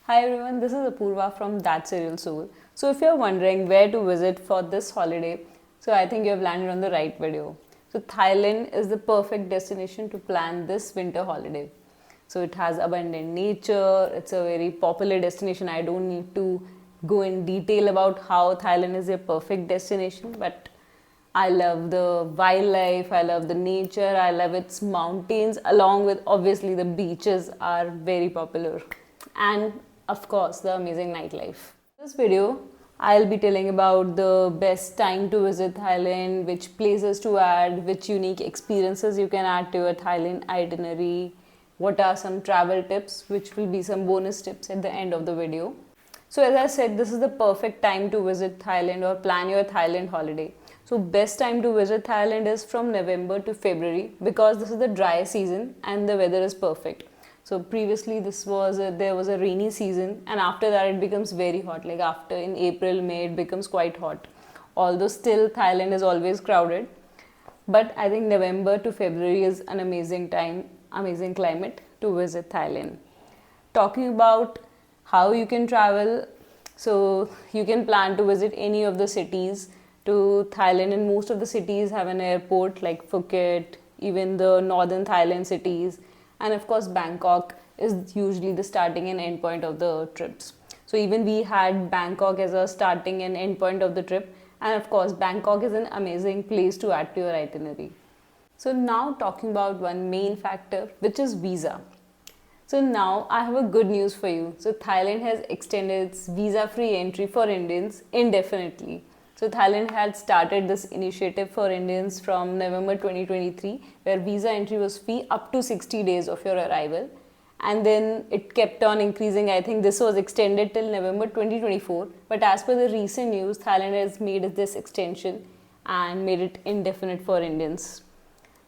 Hi everyone, this is Apurva from That Serial Soul. So if you're wondering where to visit for this holiday, so I think you have landed on the right video. So Thailand is the perfect destination to plan this winter holiday. So it has abundant nature, it's a very popular destination. I don't need to go in detail about how Thailand is a perfect destination, but I love the wildlife, I love the nature, I love its mountains, along with obviously the beaches are very popular. And of course, the amazing nightlife. In this video, I'll be telling about the best time to visit Thailand, which places to add, which unique experiences you can add to your Thailand itinerary, what are some travel tips, which will be some bonus tips at the end of the video. So as I said, this is the perfect time to visit Thailand or plan your Thailand holiday. So best time to visit Thailand is from November to February because this is the dry season and the weather is perfect. So previously there was a rainy season, and after that it becomes very hot. Like after in April, May it becomes quite hot. Although still Thailand is always crowded, but I think November to February is an amazing time, amazing climate to visit Thailand. Talking about how you can travel, so you can plan to visit any of the cities to Thailand, and most of the cities have an airport like Phuket, even the northern Thailand cities. And of course, Bangkok is usually the starting and end point of the trips. So even we had Bangkok as a starting and end point of the trip. And of course, Bangkok is an amazing place to add to your itinerary. So now talking about one main factor, which is visa. So now I have a good news for you. So Thailand has extended its visa-free entry for Indians indefinitely. So Thailand had started this initiative for Indians from November 2023, where visa entry was free up to 60 days of your arrival. And then it kept on increasing. I think this was extended till November 2024. But as per the recent news, Thailand has made this extension and made it indefinite for Indians.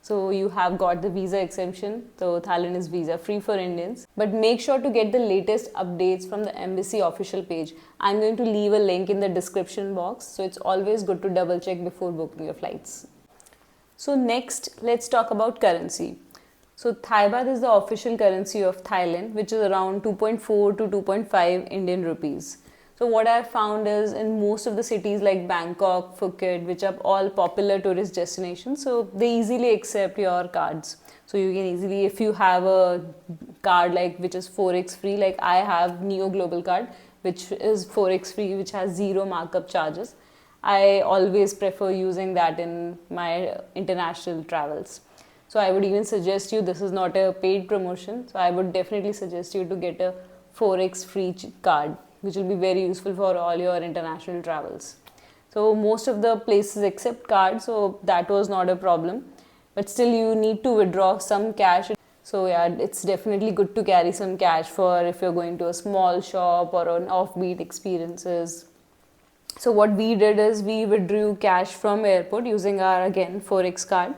So you have got the visa exemption. So Thailand is visa free for Indians. But make sure to get the latest updates from the embassy official page. I'm going to leave a link in the description box. So it's always good to double check before booking your flights. So next, let's talk about currency. So Thai baht is the official currency of Thailand, which is around 2.4 to 2.5 Indian rupees. So what I found is in most of the cities like Bangkok, Phuket, which are all popular tourist destinations, so they easily accept your cards. So you can easily, if you have a card like which is Forex free, like I have Neo Global card, which is Forex free, which has zero markup charges. I always prefer using that in my international travels. So I would even suggest you, this is not a paid promotion, so I would definitely suggest you to get a Forex free card, which will be very useful for all your international travels. So most of the places accept cards, so that was not a problem. But still you need to withdraw some cash. So yeah, it's definitely good to carry some cash for if you're going to a small shop or an offbeat experiences. So what we did is we withdrew cash from airport using our, again, Forex card,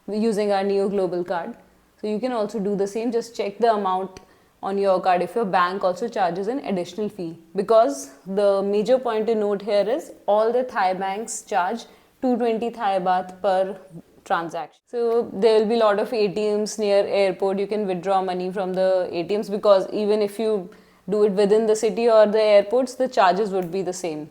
using our Neo Global card. So you can also do the same, just check the amount on your card if your bank also charges an additional fee, because the major point to note here is all the Thai banks charge 220 Thai baht per transaction. So there will be a lot of ATMs near airport. You can withdraw money from the ATMs, because even if you do it within the city or the airports, the charges would be the same.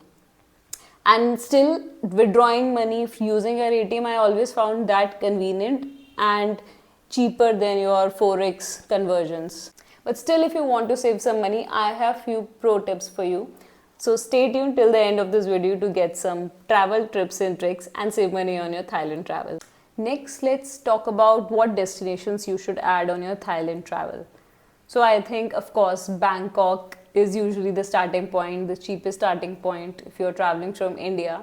And still withdrawing money using your ATM, I always found that convenient and cheaper than your Forex conversions. But still, if you want to save some money, I have few pro tips for you. So stay tuned till the end of this video to get some travel tips and tricks and save money on your Thailand travel. Next, let's talk about what destinations you should add on your Thailand travel. So I think, of course, Bangkok is usually the starting point, the cheapest starting point if you're traveling from India.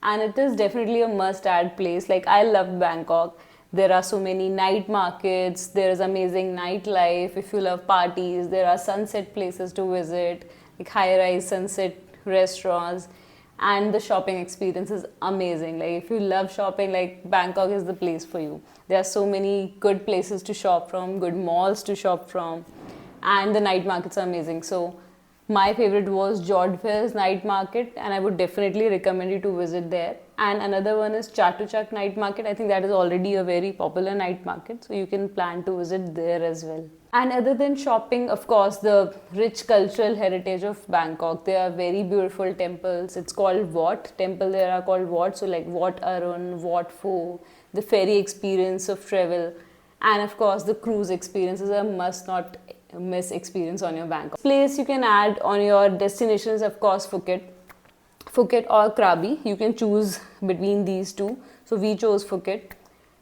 And it is definitely a must-add place. Like, I love Bangkok. There are so many night markets, there is amazing nightlife. If you love parties, there are sunset places to visit, like high-rise sunset restaurants, and the shopping experience is amazing. Like if you love shopping, like Bangkok is the place for you. There are so many good places to shop from, good malls to shop from, and the night markets are amazing. So my favorite was Jodhpur's night market, and I would definitely recommend you to visit there. And another one is Chatuchak night market. I think that is already a very popular night market, so you can plan to visit there as well. And other than shopping, of course, the rich cultural heritage of Bangkok. There are very beautiful temples. It's called Wat temple. There are called Wat. So like Wat Arun, Wat Pho, the ferry experience of travel, and of course the cruise experience is a must not miss experience on your Bangkok. Place you can add on your destinations, of course, Phuket or Krabi. You can choose between these two. So we chose Phuket.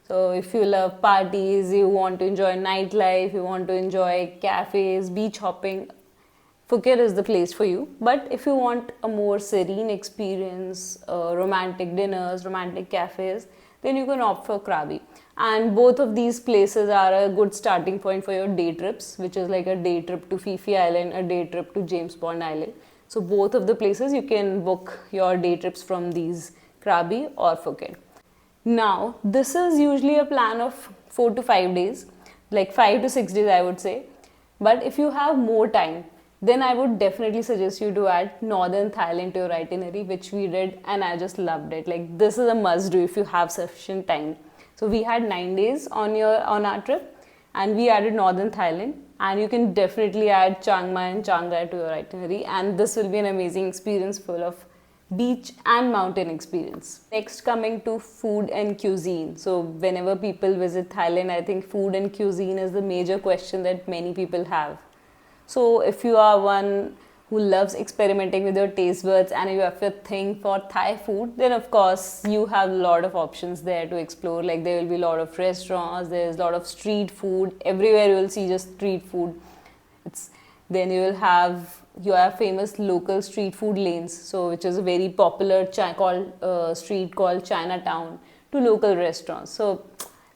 So if you love parties, you want to enjoy nightlife, you want to enjoy cafes, beach hopping, Phuket is the place for you. But if you want a more serene experience, romantic dinners, romantic cafes, then you can opt for Krabi. And both of these places are a good starting point for your day trips, which is like a day trip to Phi Phi Island, a day trip to James Bond Island. So both of the places you can book your day trips from these, Krabi or Phuket. Now, this is usually a plan of 4 to 5 days, like 5 to 6 days, I would say. But if you have more time, then I would definitely suggest you to add northern Thailand to your itinerary, which we did, and I just loved it. Like, this is a must do if you have sufficient time. So we had 9 days on our trip, and we added northern Thailand, and you can definitely add Chiang Mai and Chiang Rai to your itinerary, and this will be an amazing experience full of beach and mountain experience. Next, coming to food and cuisine. So whenever people visit Thailand, I think food and cuisine is the major question that many people have. So if you are one who loves experimenting with your taste buds and you have a thing for Thai food, then of course you have a lot of options there to explore. Like, there will be a lot of restaurants, there's a lot of street food, everywhere you will see just street food. Then you will have your famous local street food lanes, so which is a very popular street called Chinatown, to local restaurants. So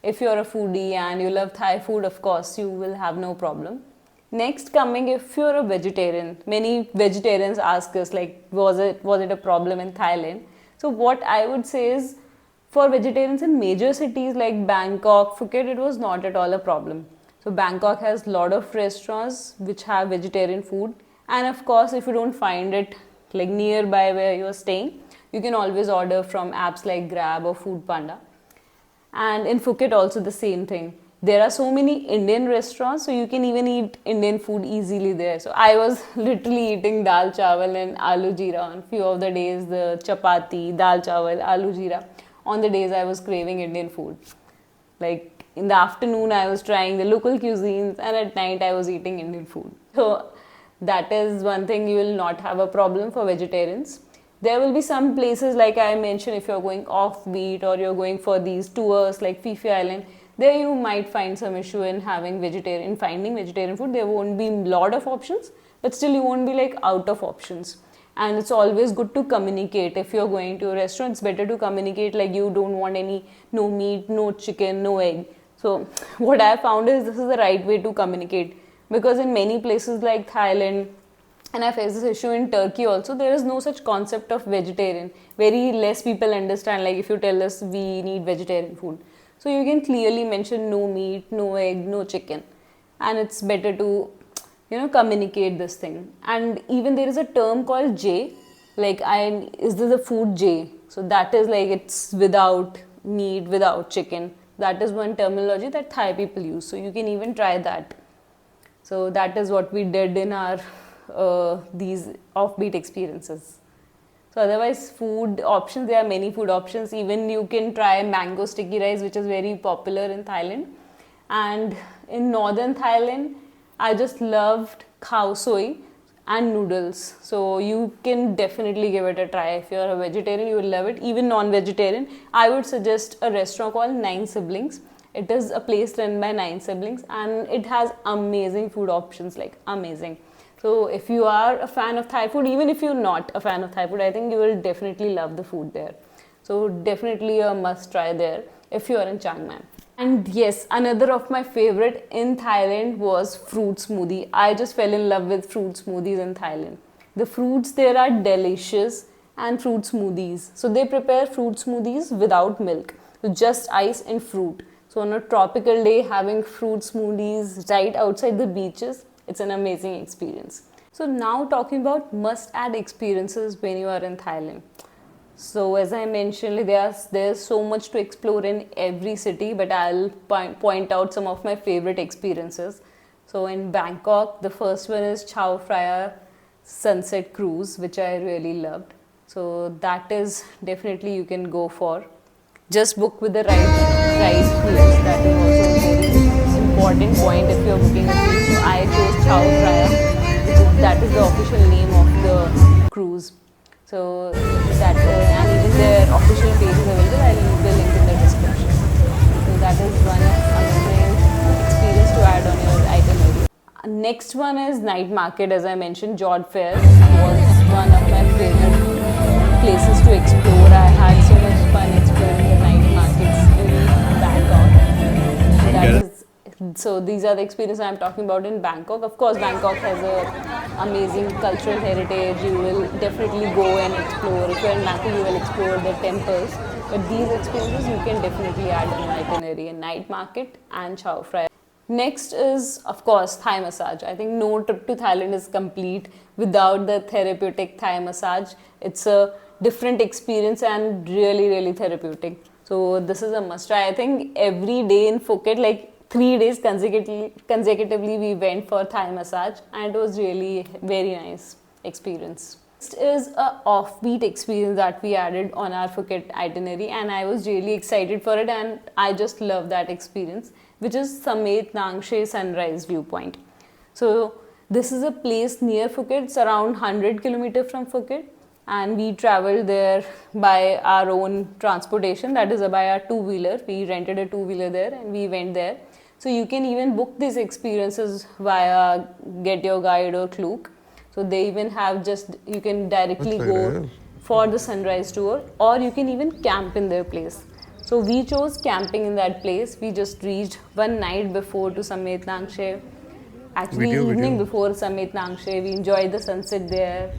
if you're a foodie and you love Thai food, of course you will have no problem. Next, coming, if you're a vegetarian, many vegetarians ask us like, was it a problem in Thailand? So what I would say is, for vegetarians in major cities like Bangkok, Phuket, it was not at all a problem. So Bangkok has a lot of restaurants which have vegetarian food, and of course if you don't find it like nearby where you are staying, you can always order from apps like Grab or Food Panda. And in Phuket also the same thing. There are so many Indian restaurants, so you can even eat Indian food easily there. So I was literally eating dal chawal and aloo jeera on few of the days, the chapati, dal chawal, aloo jeera, on the days I was craving Indian food. Like, in the afternoon, I was trying the local cuisines, and at night, I was eating Indian food. So that is one thing, you will not have a problem for vegetarians. There will be some places, like I mentioned, if you're going offbeat or you're going for these tours like Phi Phi Island, there you might find some issue in finding vegetarian food. There won't be a lot of options, but still you won't be like out of options. And it's always good to communicate. If you're going to a restaurant, it's better to communicate like you don't want no meat, no chicken, no egg. So what I found is this is the right way to communicate, because in many places like Thailand, and I face this issue in Turkey also, there is no such concept of vegetarian. Very less people understand, like if you tell us we need vegetarian food. So you can clearly mention no meat, no egg, no chicken. And it's better to, communicate this thing. And even there is a term called J, like is this a food J? So that is like it's without meat, without chicken. That is one terminology that Thai people use. So you can even try that. So that is what we did in our these offbeat experiences. So otherwise, food options, there are many food options. Even you can try mango sticky rice, which is very popular in Thailand. And in northern Thailand, I just loved khao soi and noodles. So you can definitely give it a try. If you're a vegetarian, you will love it. Even non-vegetarian, I would suggest a restaurant called 9 Siblings. It is a place run by 9 siblings, and it has amazing food options, like amazing. So if you are a fan of Thai food, even if you're not a fan of Thai food, I think you will definitely love the food there. So definitely a must try there if you are in Chiang Mai. And yes, another of my favorite in Thailand was fruit smoothie. I just fell in love with fruit smoothies in Thailand. The fruits there are delicious, and fruit smoothies. So they prepare fruit smoothies without milk. So just ice and fruit. So on a tropical day, having fruit smoothies right outside the beaches, it's an amazing experience. So now talking about must-add experiences when you are in Thailand. So as I mentioned, there's so much to explore in every city, but I'll point out some of my favorite experiences. So in Bangkok, the first one is Chao Phraya Sunset Cruise, which I really loved. So that is definitely you can go for. Just book with the right cruise. That is also a very important point if you are booking a cruise. So I chose Chao Phraya, that is the official name of the cruise. So that and even their official page is available. I'll leave the link in the description. So that is one amazing experience to add on your itinerary. Next one is night market. As I mentioned, Jod Fair was one of my favorite places to explore. I had so much fun exploring the night markets in Bangkok. So these are the experiences I'm talking about in Bangkok. Of course, Bangkok has a amazing cultural heritage. You will definitely go and explore. If you're in Bangkok, you will explore the temples. But these experiences you can definitely add on an itinerary: a night market and Chao Phraya. Next is, of course, Thai massage. I think no trip to Thailand is complete without the therapeutic Thai massage. It's a different experience and really, really therapeutic. So this is a must try. I think every day in Phuket, like 3 days consecutively we went for Thai massage, and it was really very nice experience. Next is a offbeat experience that we added on our Phuket itinerary, and I was really excited for it, and I just love that experience, which is Samet Nangshe Sunrise Viewpoint. So this is a place near Phuket. It's around 100 kilometers from Phuket, and we traveled there by our own transportation, that is by our two-wheeler. We rented a two-wheeler there and we went there. So you can even book these experiences via Get Your Guide or Klook. So they even have you can directly go for the sunrise tour, or you can even camp in their place. So we chose camping in that place. We just reached one night before to Samet Nangshe. Actually, evening before Samet Nangshe, we enjoyed the sunset there,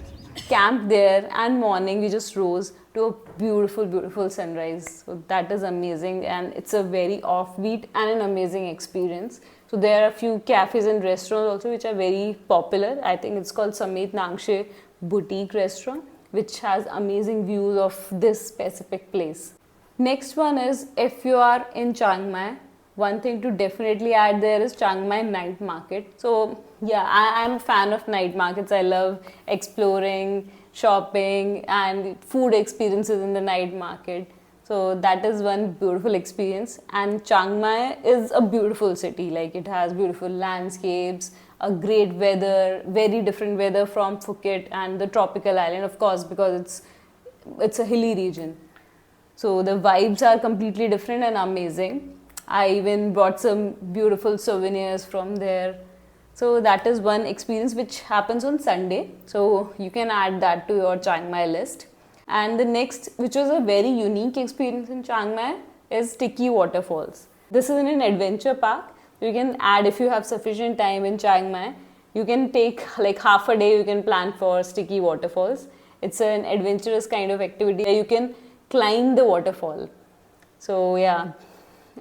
camped there, and morning we just rose to a beautiful, beautiful sunrise. So that is amazing, and it's a very offbeat and an amazing experience. So there are a few cafes and restaurants also which are very popular. I think it's called Samet Nangshe Boutique Restaurant, which has amazing views of this specific place. Next one is, if you are in Chiang Mai, one thing to definitely add there is Chiang Mai night market. So yeah, I'm a fan of night markets. I love exploring, shopping, and food experiences in the night market. So that is one beautiful experience. And Chiang Mai is a beautiful city. Like, it has beautiful landscapes, a great weather, very different weather from Phuket and the tropical island, of course, because it's a hilly region. So the vibes are completely different and amazing. I even brought some beautiful souvenirs from there. So that is one experience which happens on Sunday. So you can add that to your Chiang Mai list. And the next, which was a very unique experience in Chiang Mai, is Sticky Waterfalls. This is in an adventure park. You can add, if you have sufficient time in Chiang Mai, you can take like half a day, you can plan for Sticky Waterfalls. It's an adventurous kind of activity where you can climb the waterfall. So yeah,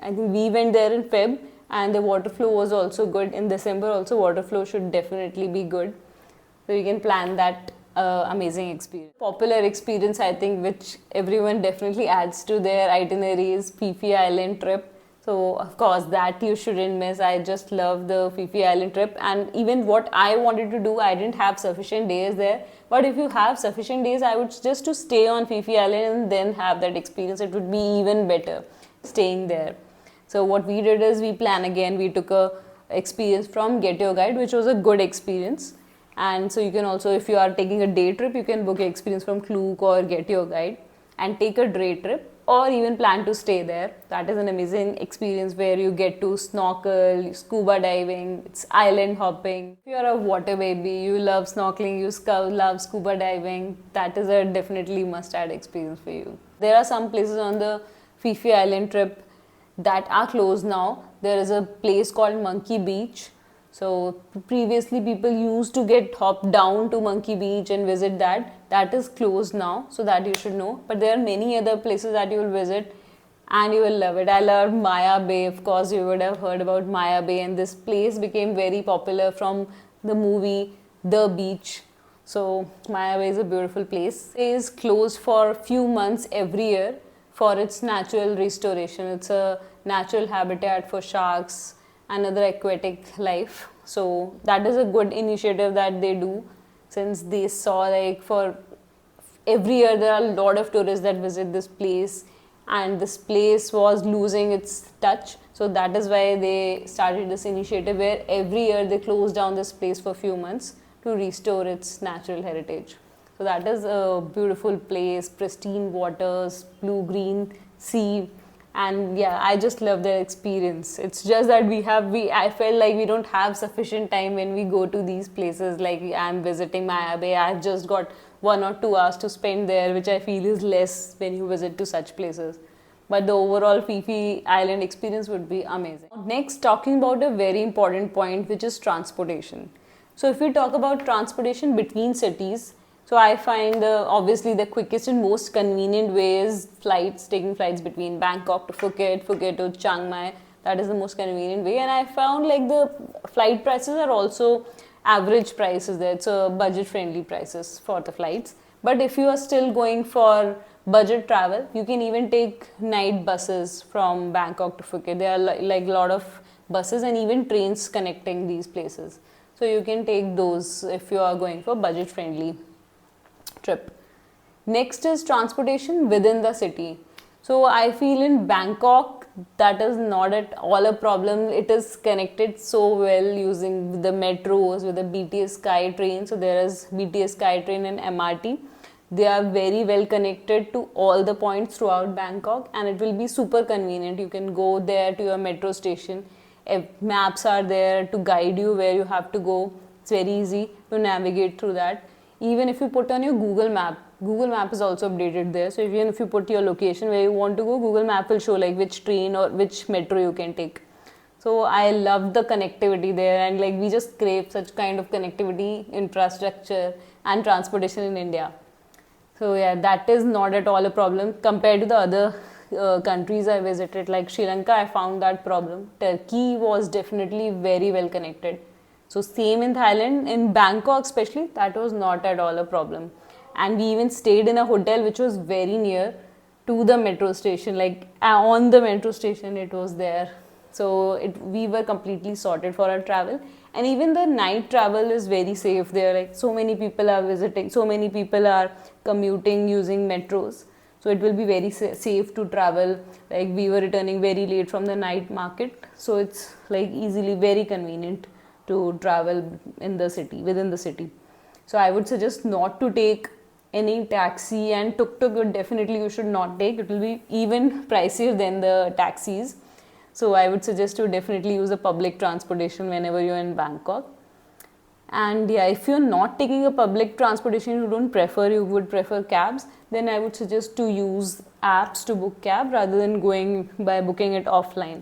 I think we went there in Feb, and the water flow was also good. In December also, water flow should definitely be good. So you can plan that amazing experience. Popular experience, I think, which everyone definitely adds to their itinerary, is Phi Phi Island trip. So of course that you shouldn't miss. I just love the Phi Phi Island trip, and even what I wanted to do, I didn't have sufficient days there. But if you have sufficient days, I would suggest to stay on Phi Phi Island and then have that experience. It would be even better staying there. So what we did is, we plan again. We took a experience from Get Your Guide, which was a good experience. And so you can also, if you are taking a day trip, you can book an experience from Klook or Get Your Guide and take a day trip, or even plan to stay there. That is an amazing experience where you get to snorkel, scuba diving, it's island hopping. If you are a water baby, you love snorkeling, you love scuba diving, that is a definitely must-add experience for you. There are some places on the Phi Phi Island trip that are closed now. There is a place called Monkey Beach. So previously people used to hop down to Monkey Beach and visit that. That is closed now, so that you should know. But there are many other places that you will visit and you will love it. I love Maya Bay. Of course, you would have heard about Maya Bay, and this place became very popular from the movie The Beach. So Maya Bay is a beautiful place. It is closed for a few months every year for its natural restoration. It's a natural habitat for sharks and other aquatic life. So that is a good initiative that they do, since they saw like for every year there are a lot of tourists that visit this place, and this place was losing its touch. So that is why they started this initiative where every year they close down this place for a few months to restore its natural heritage. So that is a beautiful place, pristine waters, blue green sea, and yeah, I just love their experience. It's just that I felt like we don't have sufficient time when we go to these places. Like I'm visiting Maya Bay, I've just got 1 or 2 hours to spend there, which I feel is less when you visit to such places. But the overall Fifi Island experience would be amazing. Next, talking about a very important point, which is transportation. So if we talk about transportation between cities, so I find obviously the quickest and most convenient way is taking flights between Bangkok to Phuket, Phuket to Chiang Mai. That is the most convenient way. And I found like the flight prices are also average prices there. It's a budget friendly prices for the flights. But if you are still going for budget travel, you can even take night buses from Bangkok to Phuket. There are like a lot of buses and even trains connecting these places. So you can take those if you are going for budget friendly trip. Next is transportation within the city. So I feel in Bangkok that is not at all a problem. It is connected so well using the metros with the BTS Sky Train. So there is BTS Sky Train and MRT. They are very well connected to all the points throughout Bangkok, and it will be super convenient. You can go there to your metro station. Maps are there to guide you where you have to go. It's very easy to navigate through that. Even if you put on your Google Map is also updated there. So even if you put your location where you want to go, Google Map will show like which train or which metro you can take. So I love the connectivity there, and like we just crave such kind of connectivity, infrastructure and transportation in India. So yeah, that is not at all a problem compared to the other countries I visited, like Sri Lanka. I found that problem. Turkey was definitely very well connected. So same in Thailand, in Bangkok especially, that was not at all a problem. And we even stayed in a hotel which was very near to the metro station, like on the metro station it was there. So we were completely sorted for our travel. And even the night travel is very safe there. Like so many people are visiting, so many people are commuting using metros. So it will be very safe to travel. Like we were returning very late from the night market. So it's like easily very convenient to travel in the city, within the city. So I would suggest not to take any taxi, and tuk-tuk definitely you should not take. It will be even pricier than the taxis. So I would suggest to definitely use a public transportation whenever you're in Bangkok. And yeah, if you're not taking a public transportation, you would prefer cabs, then I would suggest to use apps to book cab rather than going by booking it offline.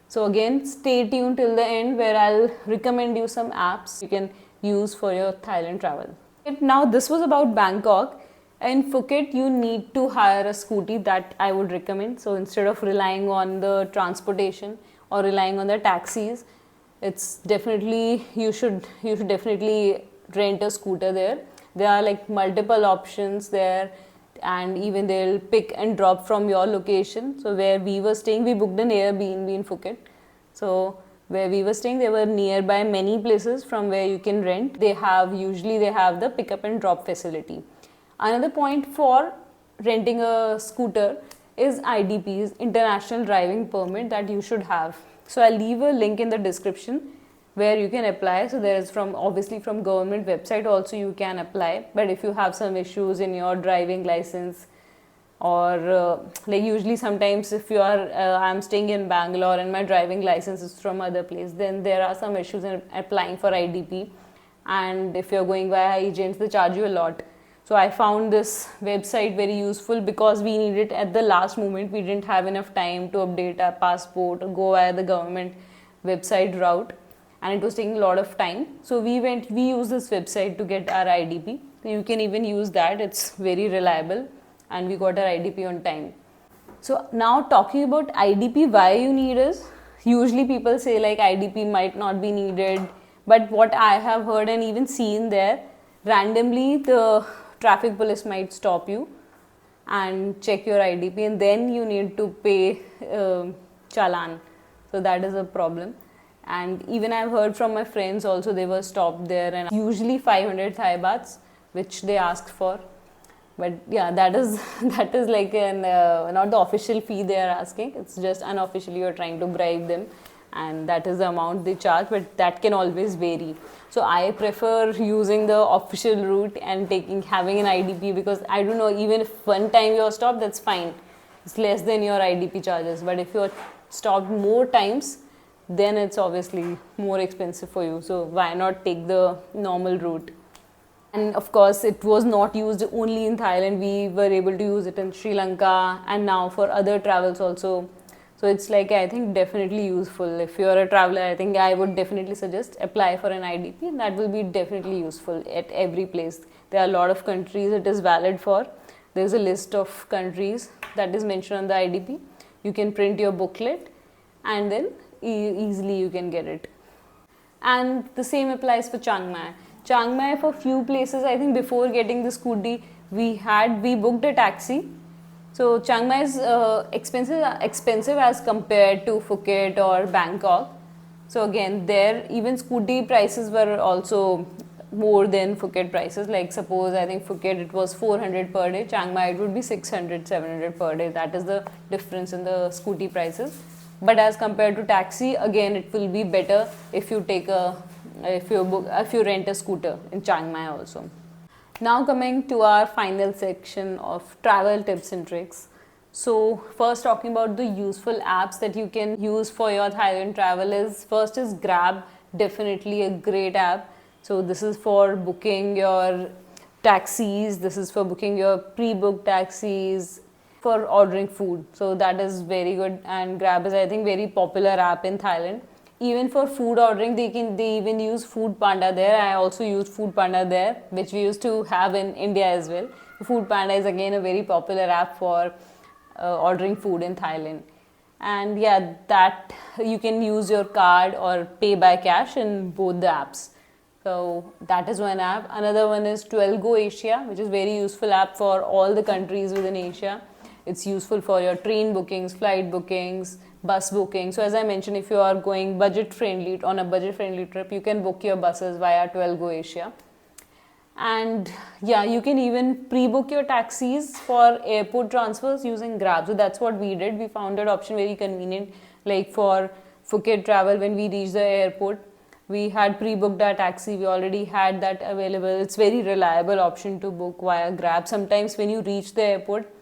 So again, stay tuned till the end where I'll recommend you some apps you can use for your Thailand travel. Now this was about Bangkok. In Phuket, you need to hire a scooty, that I would recommend. So instead of relying on the transportation or relying on the taxis, it's definitely you should definitely rent a scooter there. There are like multiple options there, and even they'll pick and drop from your location. So where we were staying, we booked an Airbnb in Phuket. So where we were staying, there were nearby many places from where you can rent. Usually they have the pick up and drop facility. Another point for renting a scooter is IDPs, International Driving Permit, that you should have. So I'll leave a link in the description where you can apply. So there is obviously from government website also you can apply. But if you have some issues in your driving license, or like usually sometimes if you are, I'm staying in Bangalore and my driving license is from other place, then there are some issues in applying for IDP. And if you're going via agents, they charge you a lot. So I found this website very useful because we needed at the last moment. We didn't have enough time to update our passport or go via the government website route, and it was taking a lot of time. So we used this website to get our IDP. So you can even use that. It's very reliable, and we got our IDP on time. So now talking about IDP, why you need is, usually people say like IDP might not be needed, but what I have heard and even seen there, randomly the traffic police might stop you and check your IDP, and then you need to pay challan. So that is a problem. And even I've heard from my friends also, they were stopped there, and usually 500 Thai bahts which they asked for. But yeah, that is that is like an not the official fee they are asking. It's just unofficially you're trying to bribe them, and that is the amount they charge. But that can always vary. So I prefer using the official route and having an IDP, because I don't know, even if one time you're stopped, that's fine. It's less than your IDP charges. But if you're stopped more times, then it's obviously more expensive for you. So why not take the normal route? And of course, it was not used only in Thailand. We were able to use it in Sri Lanka and now for other travels also. So it's like, I think, definitely useful. If you're a traveler, I think I would definitely suggest apply for an IDP. That will be definitely useful at every place. There are a lot of countries it is valid for. There's a list of countries that is mentioned on the IDP. You can print your booklet and then easily you can get it. And the same applies for Chiang Mai. Chiang Mai, for few places, I think before getting the scooty, we booked a taxi. So Chiang Mai is expensive as compared to Phuket or Bangkok. So again, there even scooty prices were also more than Phuket prices. Like suppose I think Phuket it was 400 per day, Chiang Mai it would be 600, 700 per day. That is the difference in the scooty prices. But as compared to taxi, again it will be better if you if you rent a scooter in Chiang Mai also. Now coming to our final section of travel tips and tricks. So first, talking about the useful apps that you can use for your Thailand travel is, first is Grab, definitely a great app. So this is for booking your taxis, this is for booking your pre-booked taxis, for ordering food. So that is very good, and Grab is, I think, very popular app in Thailand. Even for food ordering, they even use Food Panda there. I also use Food Panda there, which we used to have in India as well. Food Panda is again a very popular app for ordering food in Thailand. And yeah, that you can use your card or pay by cash in both the apps. So that is one app. Another one is 12 Go Asia, which is very useful app for all the countries within Asia. It's useful for your train bookings, flight bookings, bus booking. So as I mentioned, if you are going on a budget friendly trip, you can book your buses via 12 Go Asia. And yeah, you can even pre-book your taxis for airport transfers using Grab. So that's what we did. We found that option very convenient. Like for Phuket travel, when we reached the airport, we had pre-booked our taxi. We already had that available. It's very reliable option to book via Grab. Sometimes when you reach the airport,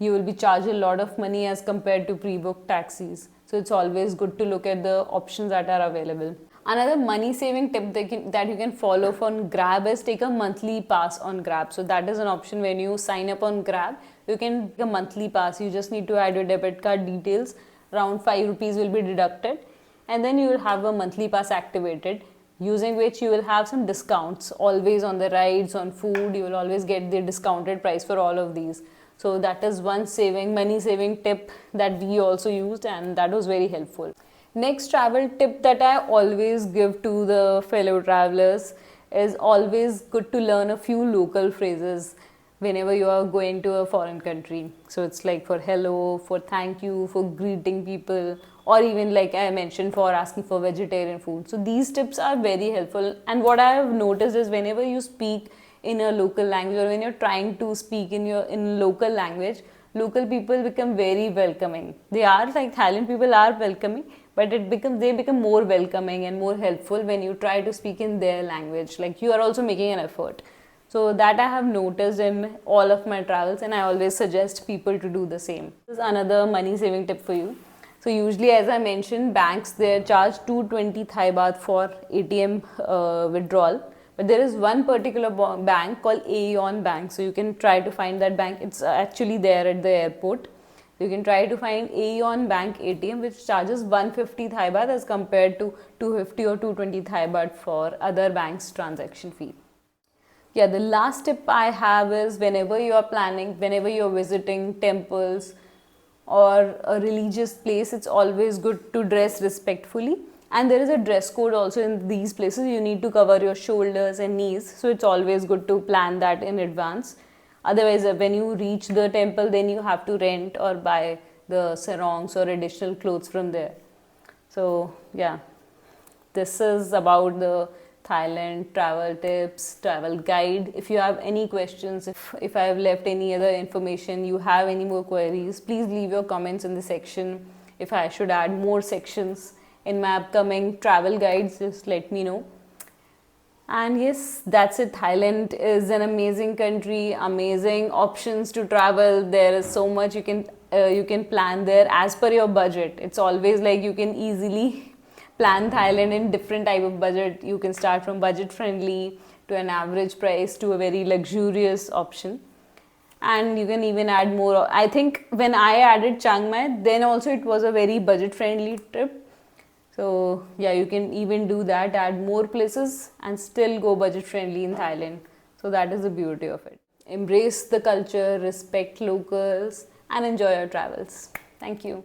you will be charged a lot of money as compared to pre-booked taxis. So it's always good to look at the options that are available. Another money saving tip that you can follow from Grab is take a monthly pass on Grab. So that is an option. When you sign up on Grab, you can take a monthly pass. You just need to add your debit card details. Around 5 rupees will be deducted. And then you will have a monthly pass activated, using which you will have some discounts always on the rides, on food. You will always get the discounted price for all of these. So that is one money saving tip that we also used, and that was very helpful. Next travel tip that I always give to the fellow travelers is always good to learn a few local phrases whenever you are going to a foreign country. So it's like for hello, for thank you, for greeting people, or even like I mentioned, for asking for vegetarian food. So these tips are very helpful. And what I have noticed is whenever you speak in a local language, or when you're trying to speak in local language, local people become very welcoming. They are like Thailand people are welcoming, but they become more welcoming and more helpful when you try to speak in their language. Like you are also making an effort. So that I have noticed in all of my travels, and I always suggest people to do the same. This is another money saving tip for you. So usually, as I mentioned, banks, they charge 220 Thai baht for ATM withdrawal. But there is one particular bank called Aeon Bank. So you can try to find that bank. It's actually there at the airport. You can try to find Aeon Bank ATM, which charges 150 Thai baht as compared to 250 or 220 Thai baht for other banks' transaction fee. Yeah, the last tip I have is whenever you're visiting temples or a religious place, it's always good to dress respectfully. And there is a dress code also in these places. You need to cover your shoulders and knees. So it's always good to plan that in advance. Otherwise, when you reach the temple, then you have to rent or buy the sarongs or additional clothes from there. So yeah, this is about the Thailand travel tips, travel guide. If you have any questions, if I have left any other information, you have any more queries, please leave your comments in the section. If I should add more sections in my upcoming travel guides, just let me know. And yes, that's it. Thailand is an amazing country, amazing options to travel. There is so much you can plan there as per your budget. It's always like you can easily plan Thailand in different type of budget. You can start from budget friendly to an average price to a very luxurious option. And you can even add more. I think when I added Chiang Mai, then also it was a very budget friendly trip. So yeah, you can even do that, add more places and still go budget friendly in Thailand. So that is the beauty of it. Embrace the culture, respect locals and enjoy your travels. Thank you.